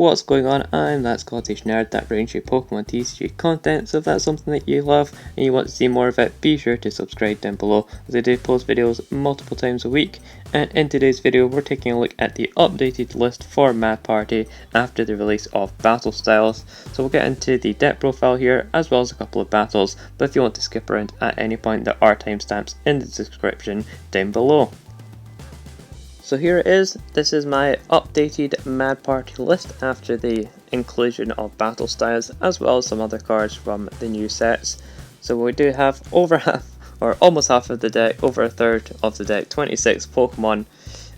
What's going on? I'm that Scottish nerd that brings you Pokemon TCG content, so if that's something that you love and you want to see more of it, be sure to subscribe down below, as I do post videos multiple times a week. And in today's video we're taking a look at the updated list for Mad Party after the release of Battle Styles. So we'll get into the deck profile here as well as a couple of battles, but if you want to skip around at any point there are timestamps in the description down below. So here it is. This is my updated Mad Party list after the inclusion of Battle Styles as well as some other cards from the new sets. So we do have over half, or almost half of the deck, over a third of the deck, 26 Pokemon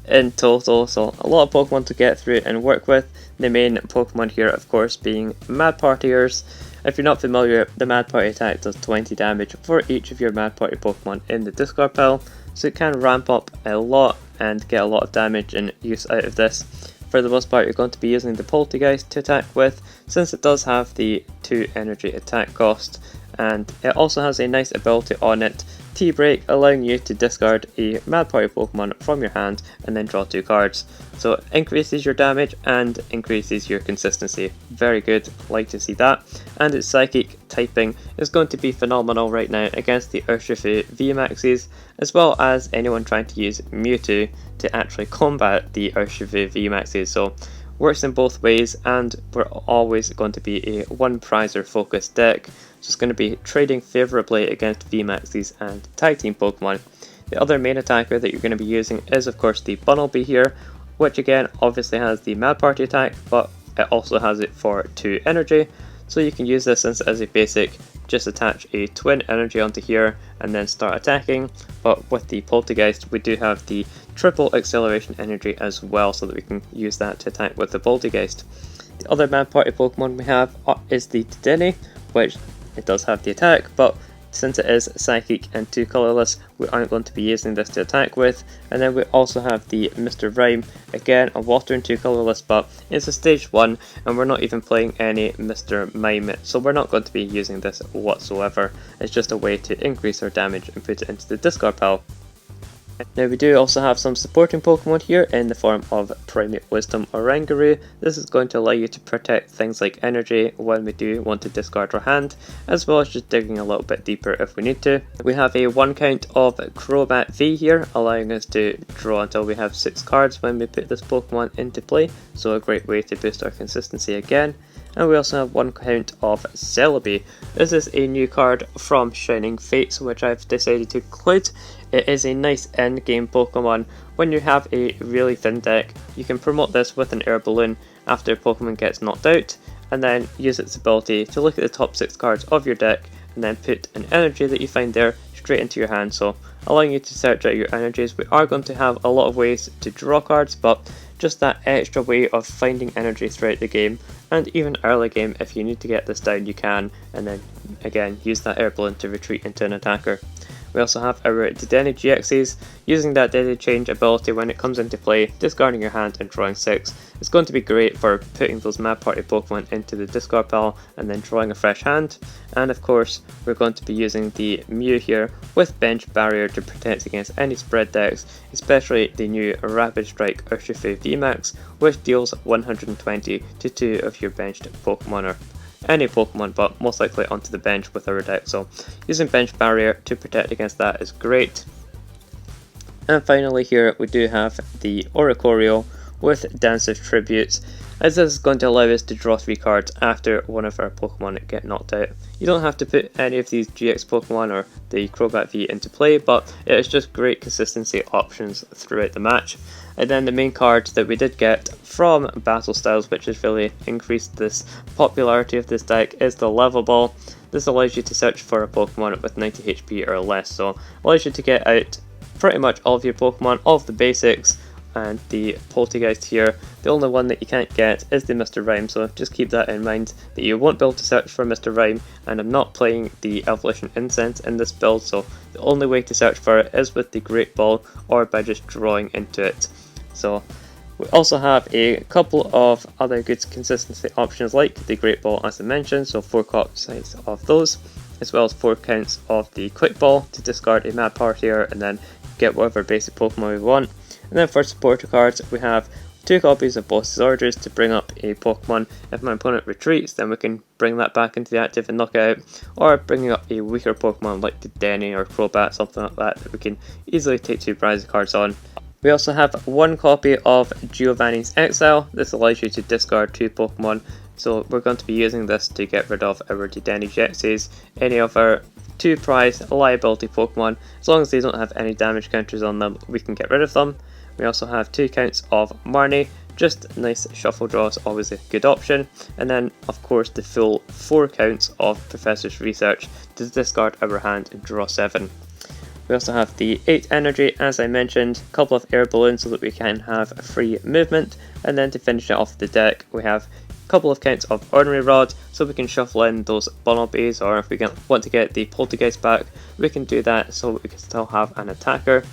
in total, so a lot of Pokemon to get through and work with. The main Pokemon here of course being Mad Partiers. If you're not familiar, the Mad Party attack does 20 damage for each of your Mad Party Pokemon in the discard pile, so it can ramp up a lot and get a lot of damage and use out of this. For the most part you're going to be using the Poltergeist to attack with, since it does have the 2 energy attack cost, and it also has a nice ability on it, T-Break, allowing you to discard a Mad Party Pokemon from your hand and then draw 2 cards. So it increases your damage and increases your consistency. Very good, like to see that. And its Psychic typing is going to be phenomenal right now against the Urshifu VMAXs, as well as anyone trying to use Mewtwo to actually combat the Urshifu VMAXs. So works in both ways, and we're always going to be a one prizer focused deck, so it's going to be trading favourably against VMAXs and Tag Team Pokemon. The other main attacker that you're going to be using is of course the Bunnelby here, which again obviously has the Mad Party attack, but it also has it for 2 energy, so you can use this as a basic, just attach a twin energy onto here and then start attacking. But with the Poltergeist we do have the triple acceleration energy as well, so that we can use that to attack with the Poltergeist. The other Mad Party Pokemon we have is the Dedenne, which it does have the attack, but since it is Psychic and 2 colourless, we aren't going to be using this to attack with. And then we also have the Mr. Rhyme, again a water and 2 colourless, but it's a stage 1 and we're not even playing any Mr. Mime, so we're not going to be using this whatsoever. It's just a way to increase our damage and put it into the discard pile. Now we do also have some supporting Pokemon here in the form of Primate Wisdom Oranguru. This is going to allow you to protect things like energy when we do want to discard our hand, as well as just digging a little bit deeper if we need to. We have a 1 count of Crobat V here, allowing us to draw until we have 6 cards when we put this Pokemon into play, so a great way to boost our consistency again. And we also have 1 count of Celebi. This is a new card from Shining Fates, which I've decided to include. It is a nice end game Pokemon. When you have a really thin deck, you can promote this with an air balloon after a Pokemon gets knocked out, and then use its ability to look at the top 6 cards of your deck and then put an energy that you find there straight into your hand, so allowing you to search out your energies. We are going to have a lot of ways to draw cards, but just that extra way of finding energy throughout the game, and even early game if you need to get this down you can, and then again use that air balloon to retreat into an attacker. We also have our Dedenne GXs, using that Daily Change ability when it comes into play, discarding your hand and drawing 6. It's going to be great for putting those Mad Party Pokemon into the discard pile and then drawing a fresh hand. And of course we're going to be using the Mew here with Bench Barrier to protect against any spread decks, especially the new Rapid Strike Urshifu VMAX, which deals 120 to 2 of your benched Pokemon, or any Pokemon, but most likely onto the bench with our deck, so using Bench Barrier to protect against that is great. And finally here we do have the Oricorio with Dance of Tributes, as this is going to allow us to draw 3 cards after one of our Pokemon get knocked out. You don't have to put any of these GX Pokemon or the Crobat V into play, but it is just great consistency options throughout the match. And then the main card that we did get from Battle Styles, which has really increased this popularity of this deck, is the Level Ball. This allows you to search for a Pokemon with 90 HP or less, so allows you to get out pretty much all of your Pokemon, all of the basics. And the Poltergeist here, the only one that you can't get is the Mr. Rhyme, so just keep that in mind, that you won't be able to search for Mr. Rhyme, and I'm not playing the Evolution Incense in this build, so the only way to search for it is with the Great Ball or by just drawing into it. So we also have a couple of other good consistency options like the Great Ball as I mentioned, so 4 copies of those, as well as 4 counts of the Quick Ball to discard a Mad Partier and then get whatever basic Pokemon we want. And then for supporter cards we have 2 copies of Boss's Orders to bring up a Pokemon. If my opponent retreats, then we can bring that back into the active and knock it out, or bringing up a weaker Pokemon like the Denny or Crobat, something like that we can easily take 2 prize cards on. We also have 1 copy of Giovanni's Exile. This allows you to discard 2 Pokemon, so we're going to be using this to get rid of our Dedenne GXs, any of our 2 prize liability Pokemon. As long as they don't have any damage counters on them, we can get rid of them. We also have 2 counts of Marnie, just nice shuffle draw is always a good option, and then of course the full 4 counts of Professor's Research to discard our hand and draw 7. We also have the 8 energy, as I mentioned, a couple of air balloons so that we can have free movement, and then to finish it off the deck we have a couple of counts of Ordinary Rod so we can shuffle in those Bunnelbys, or if we want to get the Poltergeist back we can do that so we can still have an attacker.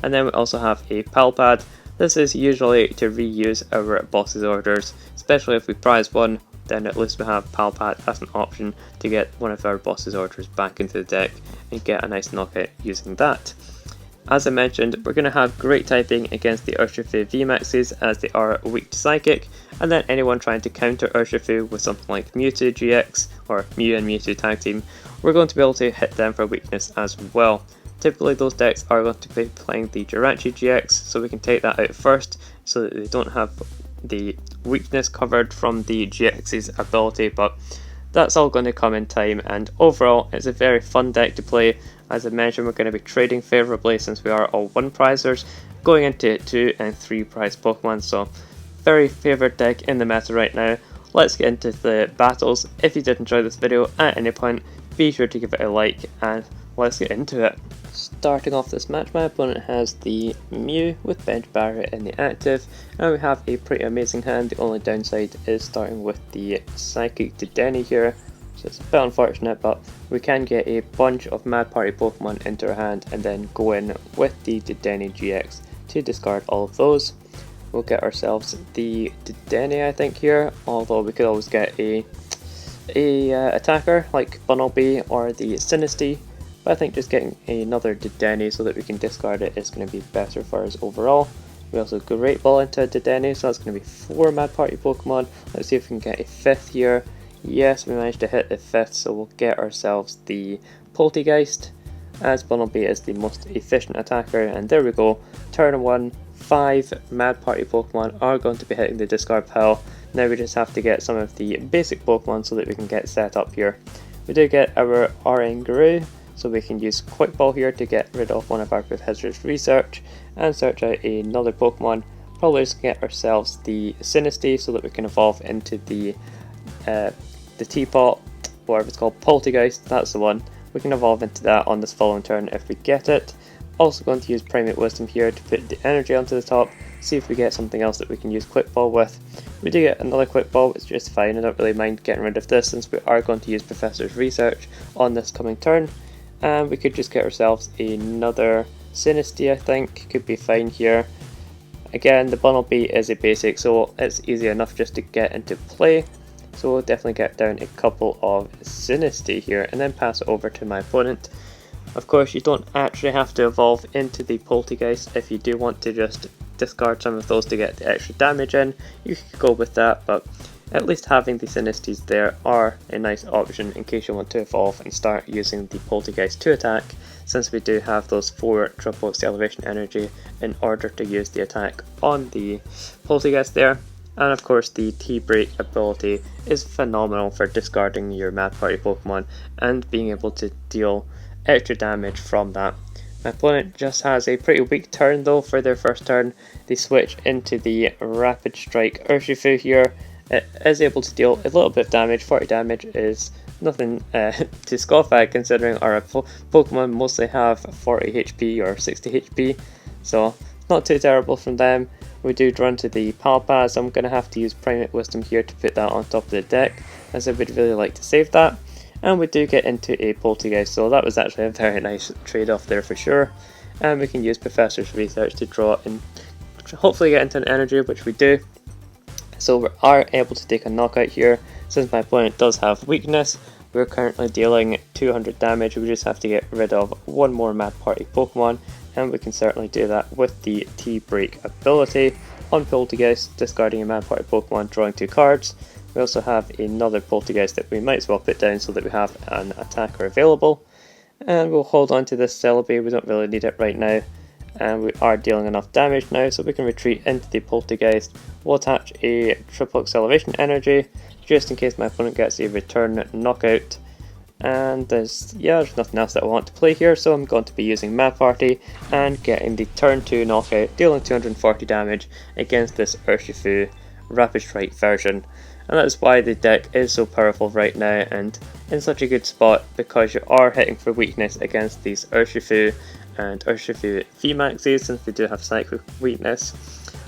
And then we also have a Pal Pad. This is usually to reuse our Boss's Orders, especially if we prize one, then at least we have Pal Pad as an option to get one of our Boss's Orders back into the deck and get a nice knockout using that. As I mentioned, we're going to have great typing against the Urshifu VMAXs as they are weak to Psychic, and then anyone trying to counter Urshifu with something like Mewtwo GX or Mew and Mewtwo Tag Team, we're going to be able to hit them for weakness as well. Typically those decks are going to be playing the Jirachi GX, so we can take that out first so that they don't have the weakness covered from the GX's ability, but that's all going to come in time, and overall it's a very fun deck to play. As I mentioned, we're going to be trading favourably since we are all 1 prizers, going into 2 and 3 prize Pokemon, so very favoured deck in the meta right now. Let's get into the battles. If you did enjoy this video at any point, be sure to give it a like and let's get into it. Starting off this match, my opponent has the Mew with Bench Barrier in the active, and we have a pretty amazing hand. The only downside is starting with the Psychic Dedenne here, so it's a bit unfortunate, but we can get a bunch of Mad Party Pokemon into our hand and then go in with the Dedenne GX to discard all of those. We'll get ourselves the Dedenne I think here, although we could always get a attacker like Bunnelby or the Sinistea. But I think just getting another Dedenne so that we can discard it is going to be better for us overall. We also Great Ball into Dedenne, so that's going to be 4 Mad Party Pokemon. Let's see if we can get a 5th here. Yes, we managed to hit the 5th, so we'll get ourselves the Poltergeist, as Bunnelby is the most efficient attacker, and there we go. Turn 1, 5 Mad Party Pokemon are going to be hitting the discard pile. Now we just have to get some of the basic Pokemon so that we can get set up here. We do get our Oranguru, so we can use Quick Ball here to get rid of one of our Professor's Research and search out another Pokemon. Probably just get ourselves the Sinistea so that we can evolve into the Teapot, whatever it's called, Poltergeist, that's the one. We can evolve into that on this following turn if we get it. Also going to use Primate Wisdom here to put the energy onto the top, see if we get something else that we can use Quick Ball with. We do get another Quick Ball, it's just fine. I don't really mind getting rid of this since we are going to use Professor's Research on this coming turn. And we could just get ourselves another Sinistea, I think, could be fine here. Again, the Bunnelby is a basic, so it's easy enough just to get into play. So we'll definitely get down a couple of Sinistea here and then pass it over to my opponent. Of course, you don't actually have to evolve into the Poltergeist. If you do want to just discard some of those to get the extra damage in, you could go with that, but at least having the Sinesteas there are a nice option in case you want to evolve and start using the Poltergeist to attack, since we do have those 4 triple acceleration energy in order to use the attack on the Poltergeist there. And of course the T-Break ability is phenomenal for discarding your Mad Party Pokemon and being able to deal extra damage from that. My opponent just has a pretty weak turn though for their first turn. They switch into the Rapid Strike Urshifu here. It is able to deal a little bit of damage. 40 damage is nothing to scoff at considering our Pokemon mostly have 40 HP or 60 HP, so not too terrible from them. We do run to the Palpaz, so I'm going to have to use Primate Wisdom here to put that on top of the deck, as I would really like to save that. And we do get into a Poltergeist, so that was actually a very nice trade-off there for sure. And we can use Professor's Research to draw and hopefully get into an energy, which we do. So we are able to take a knockout here. Since my opponent does have weakness, we're currently dealing 200 damage. We just have to get rid of one more Mad Party Pokemon, and we can certainly do that with the T-Break ability. on Poltergeist, discarding a Mad Party Pokemon, drawing 2 cards. We also have another Poltergeist that we might as well put down so that we have an attacker available. And we'll hold on to this Celebi, we don't really need it right now. And we are dealing enough damage now, so we can retreat into the Poltergeist. We'll attach a triple acceleration energy, just in case my opponent gets a return knockout. And there's nothing else that I want to play here, so I'm going to be using Mad Party and getting the turn 2 knockout, dealing 240 damage against this Urshifu Rapid Strike version. And that's why the deck is so powerful right now and in such a good spot, because you are hitting for weakness against these Urshifu and Urshifu VMAXs, since they do have Psychic weakness.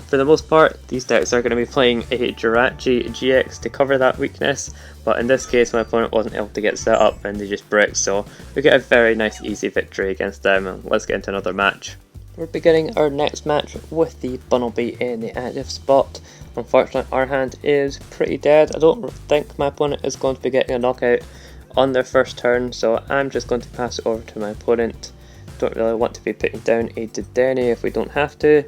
For the most part, these decks are going to be playing a Jirachi GX to cover that weakness, but in this case my opponent wasn't able to get set up and they just bricked, so we get a very nice easy victory against them. And let's get into another match. We're beginning our next match with the Bunnelby in the active spot. Unfortunately, our hand is pretty dead. I don't think my opponent is going to be getting a knockout on their first turn, so I'm just going to pass it over to my opponent. Don't really want to be putting down a Dedenne if we don't have to.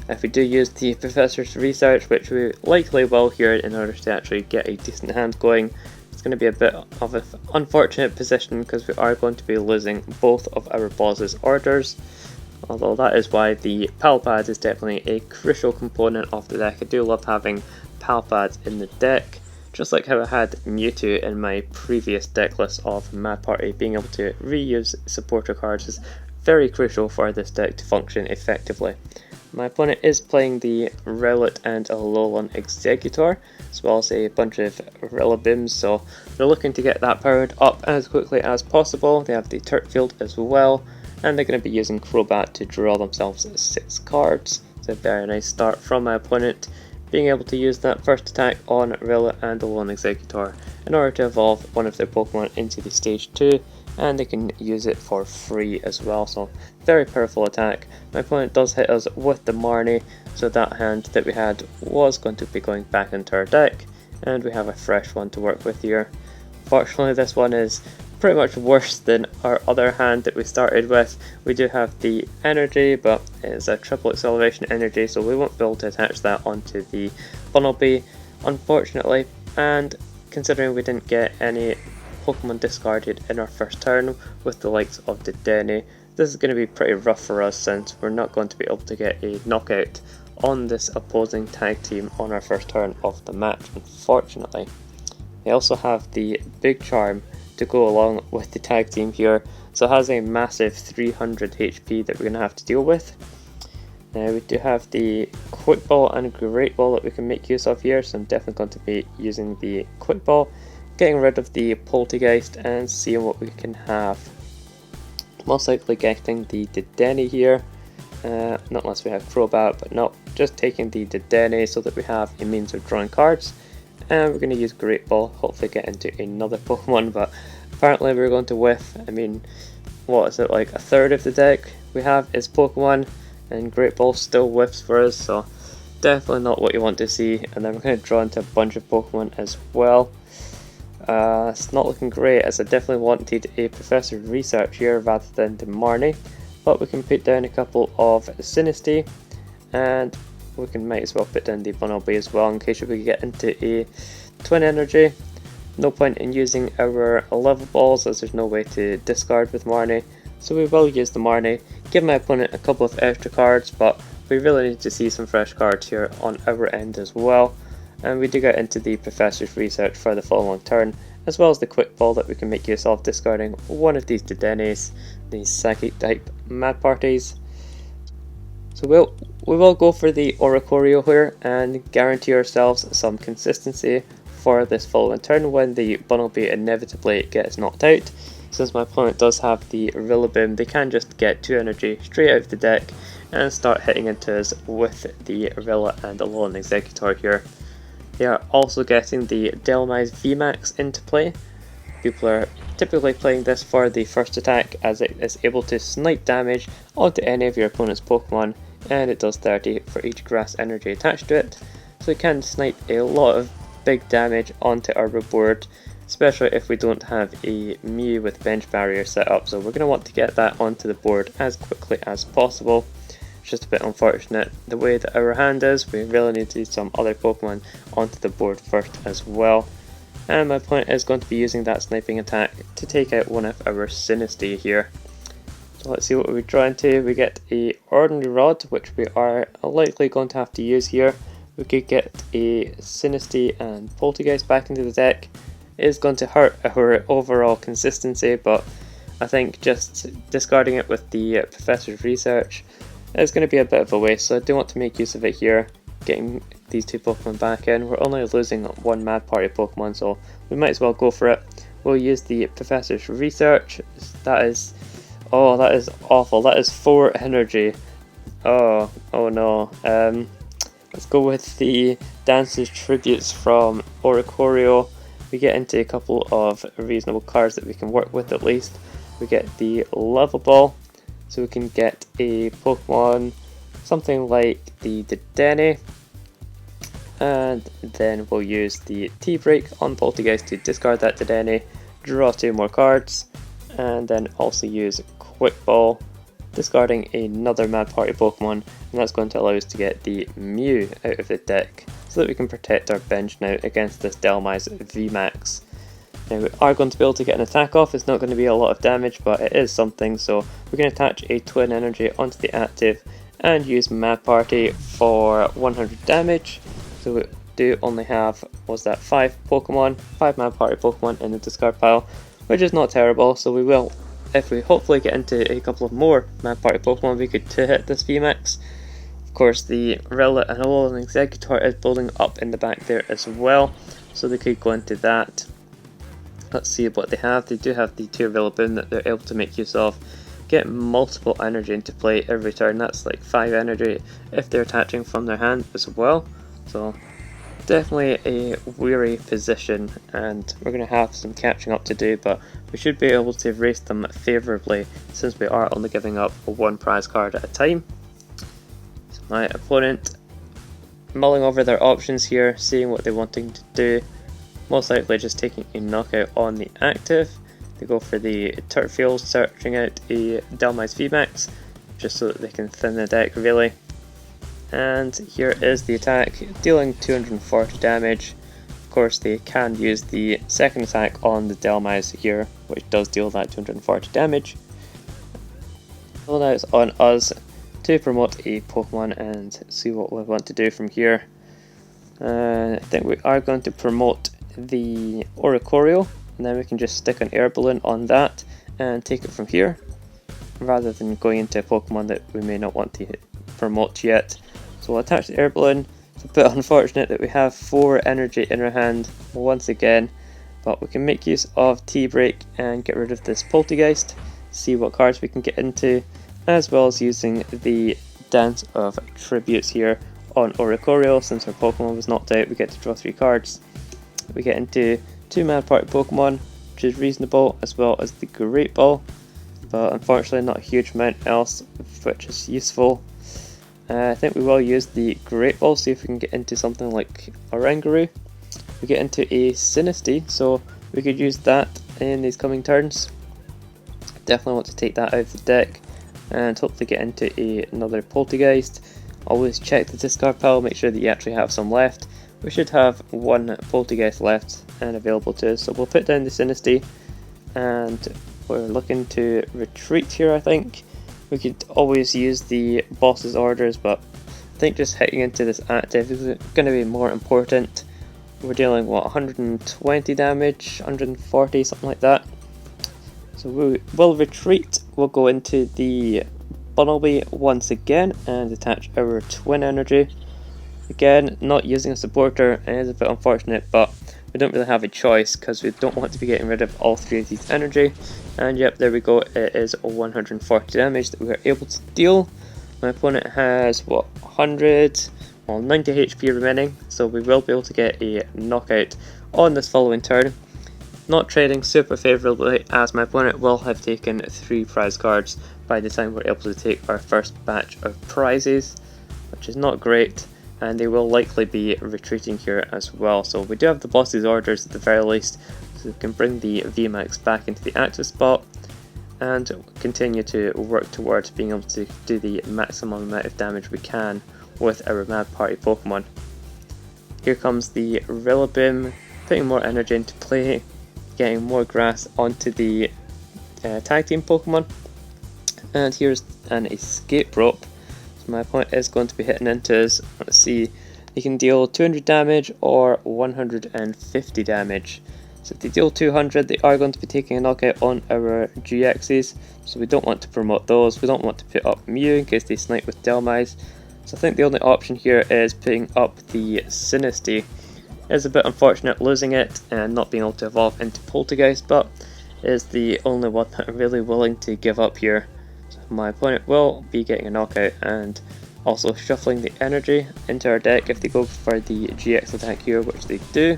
If we do use the Professor's Research, which we likely will here in order to actually get a decent hand going, it's going to be a bit of an unfortunate position because we are going to be losing both of our boss's orders. Although that is why the Pal Pad is definitely a crucial component of the deck. I do love having Pal Pads in the deck, just like how I had Mewtwo in my previous deck list of Mad Party. Being able to reuse supporter cards is very crucial for this deck to function effectively. My opponent is playing the Rowlet and Alolan Exeggutor, as well as a bunch of Rillaboms, so they're looking to get that powered up as quickly as possible. They have the Turf Field as well, and they're going to be using Crobat to draw themselves 6 cards. It's a very nice start from my opponent, being able to use that first attack on Rowlet and Alolan Exeggutor in order to evolve one of their Pokemon into the stage 2, and they can use it for free as well, so very powerful attack. My opponent does hit us with the Marnie, so that hand that we had was going to be going back into our deck, and we have a fresh one to work with here. Fortunately, this one is pretty much worse than our other hand that we started with. We do have the energy, but it's a triple acceleration energy, so we won't be able to attach that onto the Bunnelby, unfortunately. And considering we didn't get any Pokemon discarded in our first turn with the likes of Dedenne, this is going to be pretty rough for us since we're not going to be able to get a knockout on this opposing tag team on our first turn of the match, unfortunately. They also have the Big Charm to go along with the tag team here, so it has a massive 300 HP that we're going to have to deal with. Now we do have the Quick Ball and Great Ball that we can make use of here, so I'm definitely going to be using the Quick Ball, getting rid of the Poltergeist and seeing what we can have. Most likely getting the Dedenne here, not unless we have Crobat, but no, just taking the Dedenne so that we have a means of drawing cards. And we're going to use Great Ball, hopefully get into another Pokemon, but apparently we're going to whiff. I mean, what is it, like a third of the deck we have is Pokemon, and Great Ball still whiffs for us, so definitely not what you want to see. And then we're going to draw into a bunch of Pokemon as well. It's not looking great, as I definitely wanted a Professor Research here rather than the Marnie, but we can put down a couple of Sinistea, and we might as well put down the Bunnelby as well in case we get into a Twin Energy. No point in using our level balls as there's no way to discard with Marnie, so we will use the Marnie, give my opponent a couple of extra cards, but we really need to see some fresh cards here on our end as well. And we do get into the Professor's Research for the following turn, as well as the Quick Ball that we can make use of, discarding one of these Dedennes, these Psychic type Mad Parties. So we will go for the Oricorio here and guarantee ourselves some consistency for this following turn when the Bunnelby inevitably gets knocked out. Since my opponent does have the Rillaboom, they can just get 2 energy straight out of the deck and start hitting into us with the Rilla and Alolan Exeggutor here. They are also getting the Delmise VMAX into play. People are typically playing this for the first attack, as it is able to snipe damage onto any of your opponent's Pokemon, and it does 30 for each grass energy attached to it. So it can snipe a lot of big damage onto our board, especially if we don't have a Mew with bench barrier set up, so we're going to want to get that onto the board as quickly as possible. just a bit unfortunate. The way that our hand is, we really need to get some other Pokemon onto the board first as well. And my opponent is going to be using that sniping attack to take out one of our Sinistea here. So let's see what we draw into. We get a Ordinary Rod, which we are likely going to have to use here. We could get a Sinistea and Poltergeist back into the deck. It is going to hurt our overall consistency, but I think just discarding it with the Professor's Research is going to be a bit of a waste, so I do want to make use of it here, getting these two Pokemon back in. We're only losing one Mad Party Pokemon, so we might as well go for it. We'll use the Professor's Research. That is awful. That is 4 energy. Oh no. Let's go with the Dance's Tributes from Oricorio. We get into a couple of reasonable cards that we can work with at least. We get the Level Ball, so we can get a Pokemon, something like the Dedenne, and then we'll use the T-Break on Poltergeist to discard that Dedenne, draw 2 more cards, and then also use Quick Ball, discarding another Mad Party Pokemon, and that's going to allow us to get the Mew out of the deck, so that we can protect our bench now against this Dhelmise VMAX. Now we are going to be able to get an attack off. It's not going to be a lot of damage, but it is something, so we can attach a Twin Energy onto the active and use Mad Party for 100 damage. So we do only have, 5 Mad Party Pokemon in the discard pile, which is not terrible, so we will, if we hopefully get into a couple of more Mad Party Pokemon, we could 2-hit this VMAX. Of course, the Rowlet and Alolan Exeggutor is building up in the back there as well, so they could go into that. Let's see what they have. They do have the 2 Rillaboom that they're able to make use of. Get multiple energy into play every turn. That's like 5 energy if they're attaching from their hand as well. So definitely a weary position, and we're going to have some catching up to do, but we should be able to race them favourably since we are only giving up 1 prize card at a time. So my opponent mulling over their options here, seeing what they're wanting to do. Most likely just taking a knockout on the active. They go for the Turtwheel, searching out a Dhelmise VMAX, just so that they can thin the deck really. And here is the attack, dealing 240 damage. Of course they can use the second attack on the Dhelmise here, which does deal that 240 damage. So now it's on us to promote a Pokemon and see what we want to do from here. I think we are going to promote the Oricorio, and then we can just stick an Air Balloon on that and take it from here, rather than going into a Pokemon that we may not want to promote yet. So we'll attach the Air Balloon. It's a bit unfortunate that we have 4 energy in our hand once again, but we can make use of T-Break and get rid of this Poltergeist, see what cards we can get into, as well as using the Dance of Tributes here on Oricorio. Since our Pokemon was knocked out, we get to draw 3 cards. We get into 2 Mad Party Pokemon, which is reasonable, as well as the Great Ball, but unfortunately not a huge amount else, which is useful. I think we will use the Great Ball, see if we can get into something like Oranguru. We get into a Sinistea, so we could use that in these coming turns. Definitely want to take that out of the deck and hopefully get into another Poltergeist. Always check the discard pile, make sure that you actually have some left. We should have 1 Poltergeist left and available to us, so we'll put down the Sinistea, and we're looking to retreat here. I think we could always use the boss's orders, but I think just hitting into this active is going to be more important. We're dealing, 120 damage, 140, something like that. So we will retreat. We'll go into the Bunnelby once again and attach our Twin Energy. Again, not using a supporter is a bit unfortunate, but we don't really have a choice because we don't want to be getting rid of all 3 of these energy. And yep, there we go, it is 140 damage that we are able to deal. My opponent has 90 HP remaining, so we will be able to get a knockout on this following turn. Not trading super favourably, as my opponent will have taken 3 prize cards by the time we're able to take our first batch of prizes, which is not great. And they will likely be retreating here as well. So we do have the boss's orders at the very least, so we can bring the VMAX back into the active spot. and continue to work towards being able to do the maximum amount of damage we can with our Mad Party Pokemon. Here comes the Rillaboom, putting more energy into play, getting more grass onto the tag team Pokemon, and here's an escape rope. So my opponent is going to be hitting into us. Let's see, he can deal 200 damage or 150 damage. So if they deal 200, they are going to be taking a knockout on our GXs, so we don't want to promote those. We don't want to put up Mew in case they snipe with Delmise. So I think the only option here is putting up the Sinistea. It's a bit unfortunate losing it and not being able to evolve into Poltergeist, but it is the only one that I'm really willing to give up here. So my opponent will be getting a knockout and also shuffling the energy into our deck if they go for the GX attack here, which they do.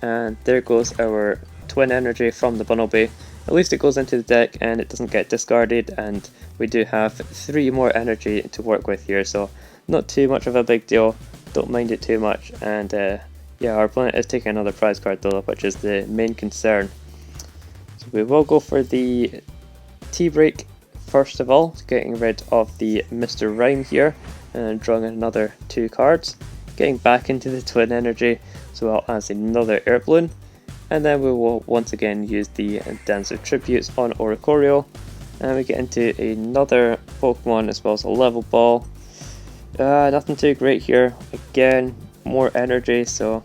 And there goes our twin energy from the Bunnelby. At least it goes into the deck and it doesn't get discarded, and we do have 3 more energy to work with here, so not too much of a big deal, don't mind it too much. And yeah, our opponent is taking another prize card though, which is the main concern. So we will go for the T-Break first of all, getting rid of the Mr. Rhyme here and drawing another 2 cards, getting back into the twin energy as well as another air balloon, and then we will once again use the Dance of Tributes on Oricorio, and we get into another Pokemon as well as a level ball. Nothing too great here, again more energy, so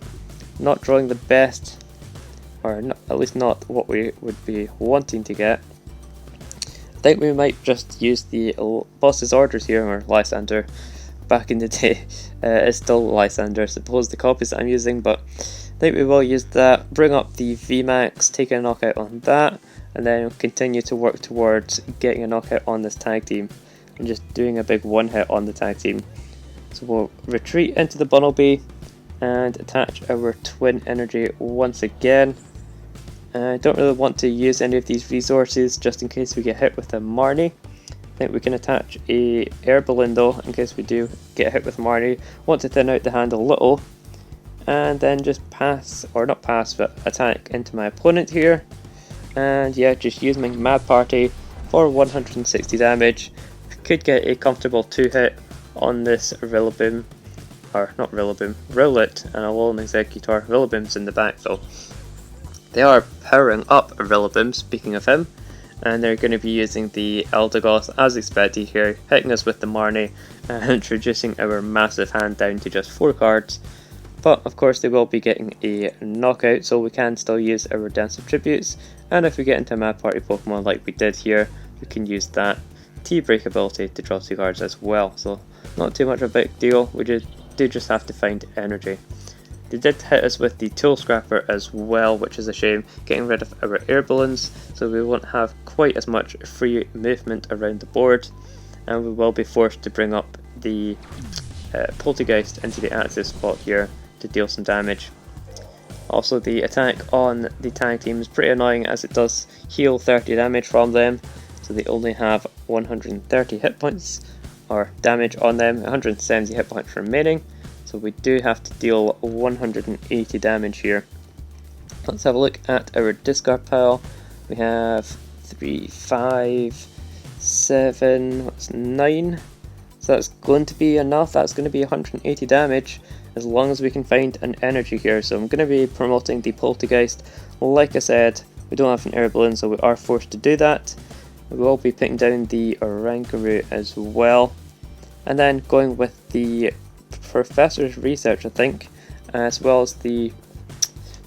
not drawing the best, or not, at least not what we would be wanting to get. I think we might just use the boss's orders here, or Lysander. Back in the day, it's still Lysander, I suppose, the copies that I'm using, but I think we will use that, bring up the VMAX, take a knockout on that, and then continue to work towards getting a knockout on this tag team, and just doing a big one hit on the tag team. So we'll retreat into the Bunnelby, and attach our twin energy once again. I don't really want to use any of these resources just in case we get hit with a Marnie. I think we can attach a air balloon though in case we do get hit with Marnie. Want to thin out the hand a little, and then just pass, or not pass, but attack into my opponent here. And yeah, just use my Mad Party for 160 damage. Could get a comfortable 2-hit on this Rillaboom, or not Rillaboom, Rowlet and a Alolan Executor. Rillaboom's in the back though. They are powering up a Rillaboom, speaking of him, and they're going to be using the Eldegoss as expected here, hitting us with the Marnie and reducing our massive hand down to just 4 cards. But of course they will be getting a knockout, so we can still use our Dance of Tributes, and if we get into a Mad Party Pokemon like we did here, we can use that T-Break ability to draw 2 cards as well, so not too much of a big deal. We do just have to find energy. They did hit us with the Tool Scrapper as well, which is a shame, getting rid of our air balloons, so we won't have quite as much free movement around the board, and we will be forced to bring up the Poltergeist into the active spot here to deal some damage. Also, the attack on the tag team is pretty annoying as it does heal 30 damage from them, so they only have 130 hit points or damage on them, 170 hit points remaining. So we do have to deal 180 damage here. Let's have a look at our discard pile. We have 3, 5, 7, what's 9. So that's going to be enough. That's going to be 180 damage as long as we can find an energy here. So I'm going to be promoting the Poltergeist. Like I said, we don't have an air balloon, so we are forced to do that. We will be putting down the Oranguru as well. And then going with the Professor's Research, I think, as well as the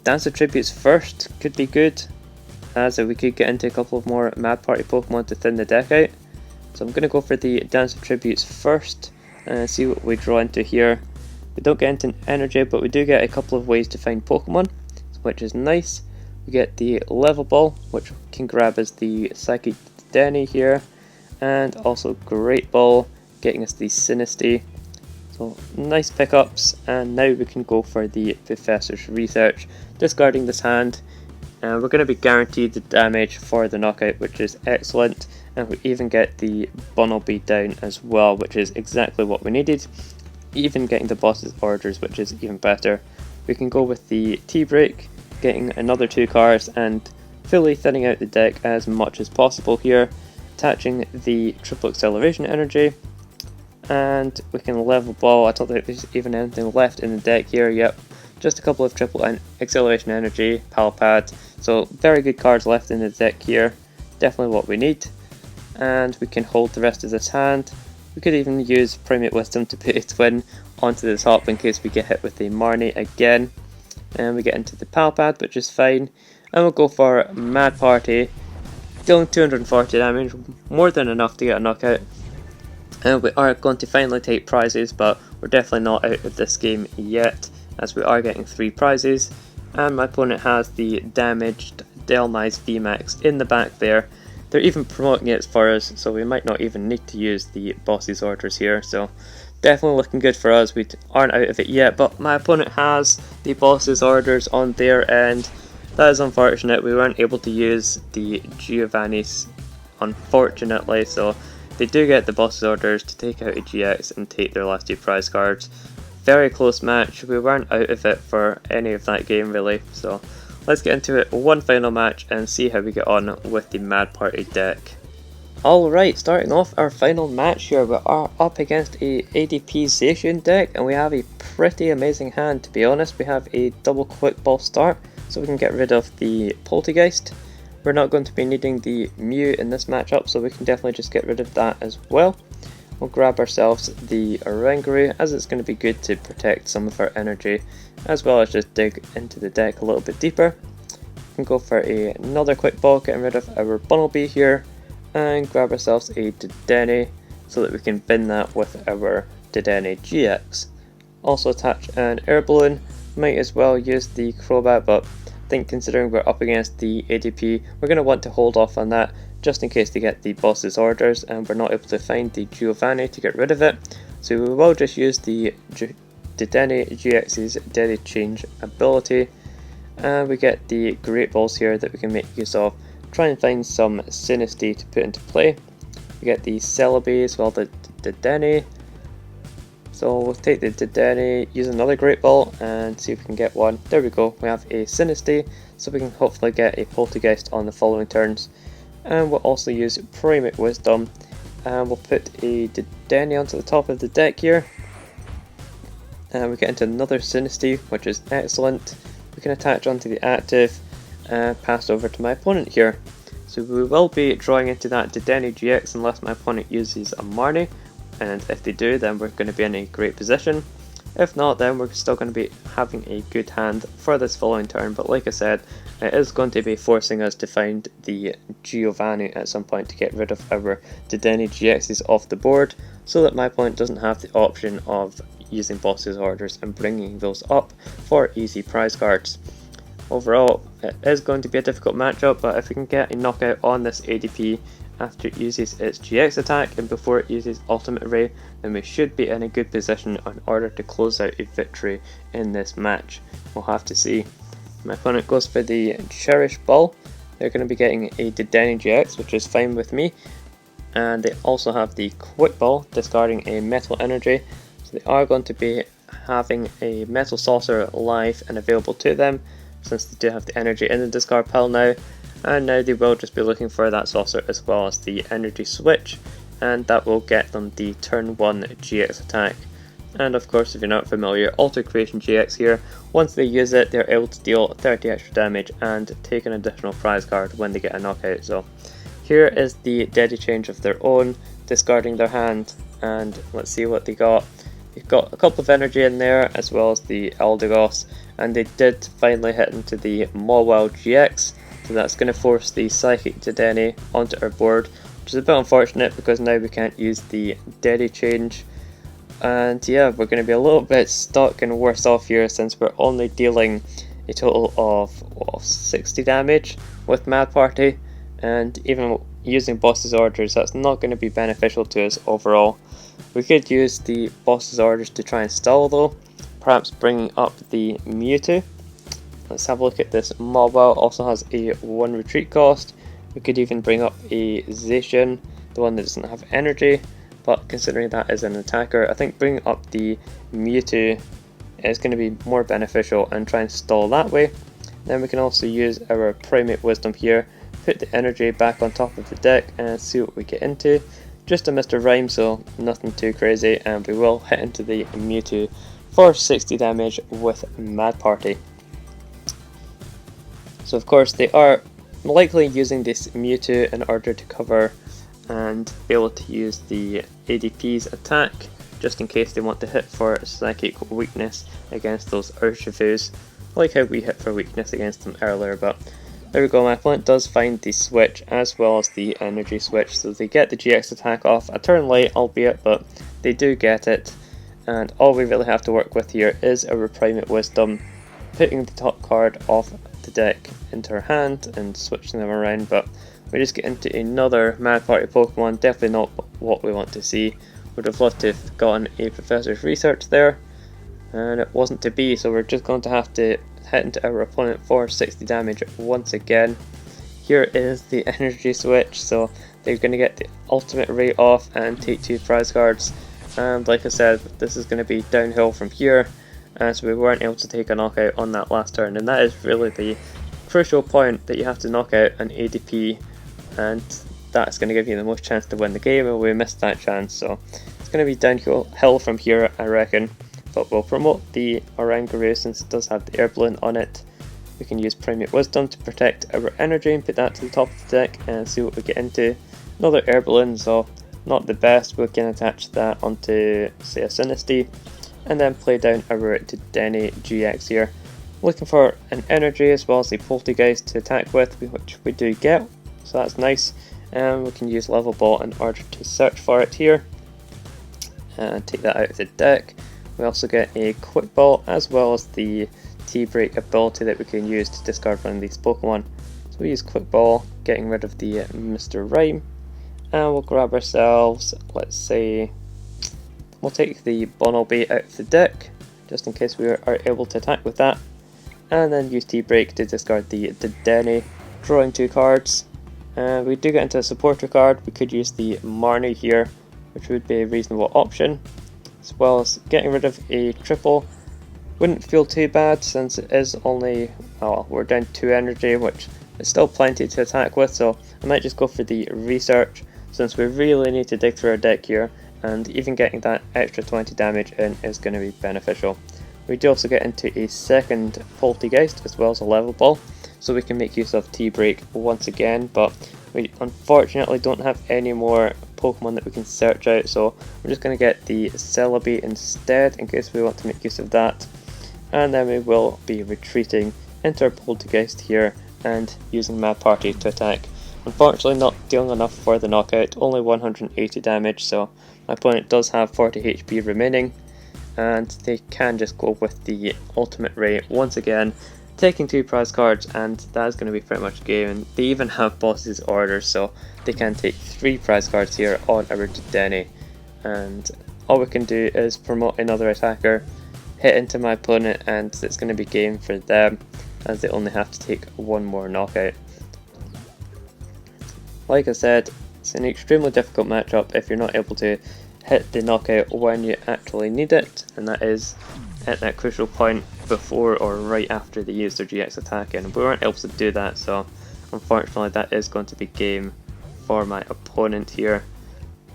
Dance of Tributes first could be good, as we could get into a couple of more Mad Party Pokemon to thin the deck out. So I'm going to go for the Dance of Tributes first and see what we draw into here. We don't get into energy, but we do get a couple of ways to find Pokemon, which is nice. We get the Level Ball, which we can grab as the Psychic Denny here, and also Great Ball, getting us the Sinistea. So nice pickups, and now we can go for the Professor's Research, discarding this hand, and we're going to be guaranteed the damage for the knockout, which is excellent, and we even get the Bunnelby down as well, which is exactly what we needed, even getting the boss's orders, which is even better. We can go with the T-Break, getting another 2 cards, and fully thinning out the deck as much as possible here, attaching the triple acceleration energy, and we can level ball. I don't think there's even anything left in the deck here. Yep, just a couple of triple acceleration energy, pal pad. So very good cards left in the deck here, definitely what we need. And we can hold the rest of this hand. We could even use Primate Wisdom to put a twin onto the top in case we get hit with the Marnie again. And we get into the pal pad, which is fine. And we'll go for Mad Party, dealing 240 damage, more than enough to get a knockout. And we are going to finally take prizes, but we're definitely not out of this game yet, as we are getting 3 prizes. And my opponent has the damaged Delmise VMAX in the back there. They're even promoting it for us, so we might not even need to use the boss's orders here. So definitely looking good for us. We aren't out of it yet, but my opponent has the boss's orders on their end. That is unfortunate. We weren't able to use the Giovanni's, unfortunately, so they do get the boss's orders to take out a GX and take their last 2 prize cards. Very close match. We weren't out of it for any of that game really, so let's get into it, one final match, and see how we get on with the Mad Party deck. Alright, starting off our final match here, we are up against a ADP Zacian deck, and we have a pretty amazing hand to be honest. We have a double quick ball start, so we can get rid of the Poltergeist. We're not going to be needing the Mew in this matchup, so we can definitely just get rid of that as well. We'll grab ourselves the Oranguru, as it's going to be good to protect some of our energy, as well as just dig into the deck a little bit deeper. We can go for another quick ball, getting rid of our Bunnelby here, and grab ourselves a Dedenne, so that we can bin that with our Dedenne GX. Also attach an air balloon. Might as well use the Crobat, but I think considering we're up against the ADP, we're going to want to hold off on that, just in case they get the boss's orders and we're not able to find the Giovanni to get rid of it. So we will just use the Dedenne GX's Deadly Change ability, and we get the Great Balls here that we can make use of. Try and find some Sinistea to put into play. We get the Celebi as well, the Dedenne. So we'll take the Dedenne, use another Great Ball, and see if we can get one. There we go, we have a Sinistea, so we can hopefully get a Poltergeist on the following turns. And we'll also use Primate Wisdom, and we'll put a Dedenne onto the top of the deck here. And we get into another Sinistea, which is excellent. We can attach onto the active and pass over to my opponent here. So we will be drawing into that Dedenne GX unless my opponent uses a Marnie, and if they do, then we're going to be in a great position. If not, then we're still going to be having a good hand for this following turn, but like I said, it is going to be forcing us to find the Giovanni at some point to get rid of our Dedenne GXs off the board, so that my opponent doesn't have the option of using boss's orders and bringing those up for easy prize cards. Overall, it is going to be a difficult matchup, but if we can get a knockout on this ADP after it uses its GX attack and before it uses Ultimate Ray, then we should be in a good position in order to close out a victory in this match. We'll have to see. My opponent goes for the Cherish Ball. They're going to be getting a Dedenne GX, which is fine with me. And they also have the Quick Ball, discarding a Metal Energy. So they are going to be having a Metal Saucer live and available to them, since they do have the energy in the discard pile now. And now they will just be looking for that saucer as well as the energy switch, and that will get them the turn 1 GX attack. And of course, if you're not familiar, Alter Creation GX here, once they use it, they're able to deal 30 extra damage and take an additional prize card when they get a knockout. So here is the Deadly Change of their own, discarding their hand, and let's see what they got. They've got a couple of energy in there as well as the Eldegoss, and they did finally hit into the Mawile GX. So that's going to force the Psychic Dedenne onto our board, which is a bit unfortunate because now we can't use the Deadly Change. And yeah, we're going to be a little bit stuck and worse off here, since we're only dealing a total of 60 damage with Mad Party, and even using boss's orders, that's not going to be beneficial to us overall. We could use the boss's orders to try and stall though, perhaps bringing up the Mewtwo. Let's have a look at this. Mawile also has a 1 retreat cost. We could even bring up a Zacian, the one that doesn't have energy, but considering that is an attacker, I think bringing up the Mewtwo is going to be more beneficial and try and stall that way. Then we can also use our Primate Wisdom here, put the energy back on top of the deck and see what we get into. Just a Mr. Rhyme, so nothing too crazy, and we will hit into the Mewtwo for 60 damage with Mad Party. So of course they are likely using this Mewtwo in order to cover and be able to use the ADP's attack, just in case they want to hit for Psychic weakness against those Urshifus, like how we hit for weakness against them earlier. But there we go, my opponent does find the switch as well as the energy switch, so they get the GX attack off a turn late, albeit, but they do get it. And all we really have to work with here is our Primate Wisdom, putting the top card off the deck into our hand and switching them around. But we just get into another Mad Party Pokemon, definitely not what we want to see. Would have loved to have gotten a Professor's Research there, and it wasn't to be, so we're just going to have to hit into our opponent for 60 damage once again. Here is the energy switch, so they're going to get the ultimate rate off and take 2 prize cards. And like I said, this is going to be downhill from here, so we weren't able to take a knockout on that last turn, and that is really the crucial point, that you have to knock out an ADP, and that's going to give you the most chance to win the game, and we missed that chance, so it's going to be downhill from here, I reckon. But we'll promote the Oranguru since it does have the air balloon on it. We can use Primate Wisdom to protect our energy and put that to the top of the deck and see what we get into. Another air balloon, so not the best. We can attach that onto, say, a Sinistea, and then play down our Dedenne GX here. Looking for an energy as well as the Poltergeist to attack with, which we do get, so that's nice. And we can use Level Ball in order to search for it here and take that out of the deck. We also get a Quick Ball as well as the T-Break ability that we can use to discard one of these Pokemon. So we use Quick Ball, getting rid of the Mr. Rhyme, and we'll grab ourselves, let's say, we'll take the Bunnelby out of the deck, just in case we are able to attack with that, and then use T-Break to discard the Dedenne, drawing 2 cards. We do get into a supporter card. We could use the Marnie here, which would be a reasonable option, as well as getting rid of a triple. Wouldn't feel too bad since it is only, oh, we're down 2 energy, which is still plenty to attack with, so I might just go for the Research since we really need to dig through our deck here, and even getting that extra 20 damage in is going to be beneficial. We do also get into a second Poltergeist as well as a Level Ball, so we can make use of T-Break once again, but we unfortunately don't have any more Pokemon that we can search out, so we're just going to get the Celebi instead in case we want to make use of that, and then we will be retreating into our Poltergeist here and using Mad Party to attack. Unfortunately not dealing enough for the knockout, only 180 damage, so my opponent does have 40 HP remaining, and they can just go with the Ultimate Ray once again, taking 2 prize cards, and that is going to be pretty much game. And they even have Boss's Orders, so they can take 3 prize cards here on our Dedenne, and all we can do is promote another attacker, hit into my opponent, and it's going to be game for them, as they only have to take 1 more knockout. Like I said, it's an extremely difficult matchup if you're not able to hit the knockout when you actually need it, and that is at that crucial point before or right after they use their GX attack in. We weren't able to do that, so unfortunately that is going to be game for my opponent here.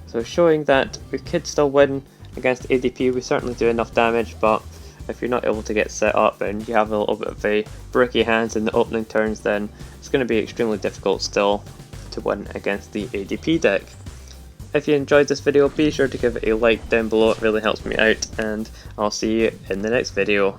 So showing that we could still win against ADP, we certainly do enough damage, but if you're not able to get set up and you have a little bit of a bricky hands in the opening turns, then it's going to be extremely difficult still to win against the ADP deck. If you enjoyed this video, be sure to give it a like down below, it really helps me out, and I'll see you in the next video.